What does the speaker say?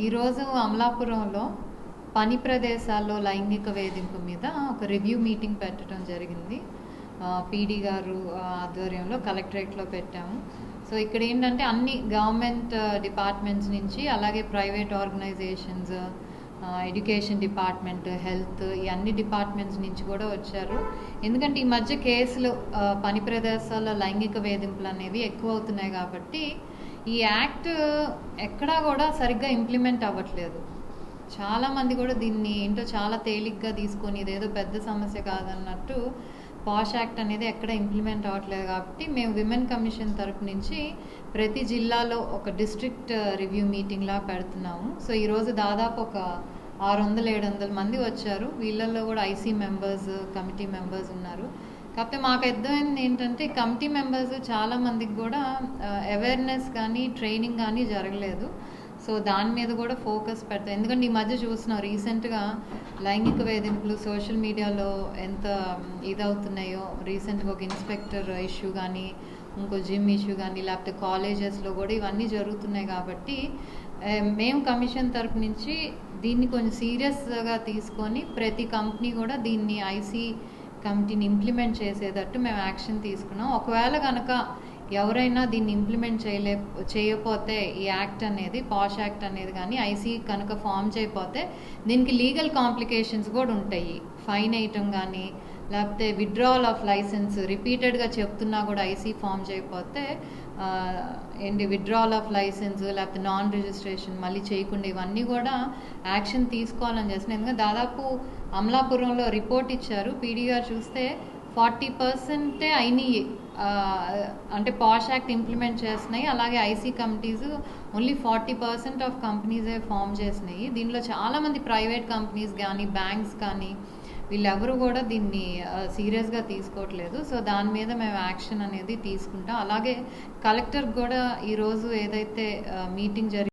ఈరోజు అమలాపురంలో పని ప్రదేశాల్లో లైంగిక వేధింపు మీద ఒక రివ్యూ మీటింగ్ పెట్టడం జరిగింది. పీడీ గారు ఆధ్వర్యంలో కలెక్టరేట్లో పెట్టాము. సో ఇక్కడ ఏంటంటే అన్ని గవర్నమెంట్ డిపార్ట్మెంట్స్ నుంచి, అలాగే private organisations, education department, health, ఈ అన్ని డిపార్ట్మెంట్స్ నుంచి కూడా వచ్చారు. ఎందుకంటే ఈ మధ్య కేసులు పని ప్రదేశాల్లో లైంగిక వేధింపులు అనేవి ఎక్కువ అవుతున్నాయి కాబట్టి ఈ యాక్ట్ ఎక్కడా కూడా సరిగ్గా ఇంప్లిమెంట్ అవ్వట్లేదు. చాలామంది కూడా దీన్ని ఏంటో చాలా తేలిగ్గా తీసుకొని ఇదేదో పెద్ద సమస్య కాదన్నట్టు పాష్ యాక్ట్ అనేది ఎక్కడ ఇంప్లిమెంట్ అవ్వట్లేదు. కాబట్టి మేము విమెన్ కమిషన్ తరపు నుంచి ప్రతి జిల్లాలో ఒక డిస్ట్రిక్ట్ రివ్యూ మీటింగ్లా పెడుతున్నాము. సో ఈరోజు దాదాపు ఒక 600-700 మంది వచ్చారు. వీళ్ళల్లో కూడా ఐసీ మెంబర్స్, కమిటీ మెంబర్స్ ఉన్నారు. కాకపోతే మాకు అర్థమైంది ఏంటంటే కమిటీ మెంబర్స్ చాలామందికి కూడా అవేర్నెస్ కానీ ట్రైనింగ్ కానీ జరగలేదు. సో దాని మీద కూడా ఫోకస్ పెడతాం. ఎందుకంటే ఈ మధ్య చూస్తున్నాం, రీసెంట్గా లైంగిక వేధింపులు సోషల్ మీడియాలో ఎంత ఇదవుతున్నాయో. రీసెంట్గా ఒక ఇన్స్పెక్టర్ ఇష్యూ కానీ, ఇంకో జిమ్ ఇష్యూ కానీ, లేకపోతే కాలేజెస్లో కూడా ఇవన్నీ జరుగుతున్నాయి. కాబట్టి మేము కమిషన్ తరపు నుంచి దీన్ని కొంచెం సీరియస్గా తీసుకొని ప్రతి కంపెనీ కూడా దీన్ని ఐసీ కమిటీని ఇంప్లిమెంట్ చేసేటట్టు మేము యాక్షన్ తీసుకున్నాం. ఒకవేళ కనుక ఎవరైనా దీన్ని ఇంప్లిమెంట్ చేయకపోతే ఈ యాక్ట్ అనేది, పాష్ యాక్ట్ అనేది కానీ ఐసీ కనుక ఫామ్ చేయకపోతే దీనికి లీగల్ కాంప్లికేషన్స్ కూడా ఉంటాయి. ఫైన్ వేయటం కానీ, లేకపోతే విత్డ్రావల్ ఆఫ్ లైసెన్స్ రిపీటెడ్గా చెప్తున్నా కూడా ఐసీ ఫామ్ చేయకపోతే విత్డ్రావల్ ఆఫ్ లైసెన్స్, లేకపోతే నాన్ రిజిస్ట్రేషన్ మళ్ళీ చేయకుండా ఇవన్నీ కూడా యాక్షన్ తీసుకోవాలని చేస్తున్నాం. ఎందుకంటే దాదాపు అమలాపురంలో రిపోర్ట్ ఇచ్చారు పీడీ గారు, చూస్తే 40% అయినాయి. అంటే పాష్ యాక్ట్ ఇంప్లిమెంట్ చేస్తున్నాయి. అలాగే ఐసీ కమిటీస్ ఓన్లీ 40% ఆఫ్ కంపెనీసే ఫామ్ చేసినాయి. దీనిలో చాలామంది ప్రైవేట్ కంపెనీస్ కానీ, బ్యాంక్స్ కానీ, వీళ్ళెవరు కూడా దీన్ని సీరియస్గా తీసుకోవట్లేదు. సో దాని మీద మేము యాక్షన్ అనేది తీసుకుంటాం. అలాగే కలెక్టర్ కూడా ఈరోజు ఏదైతే మీటింగ్ జరిగింది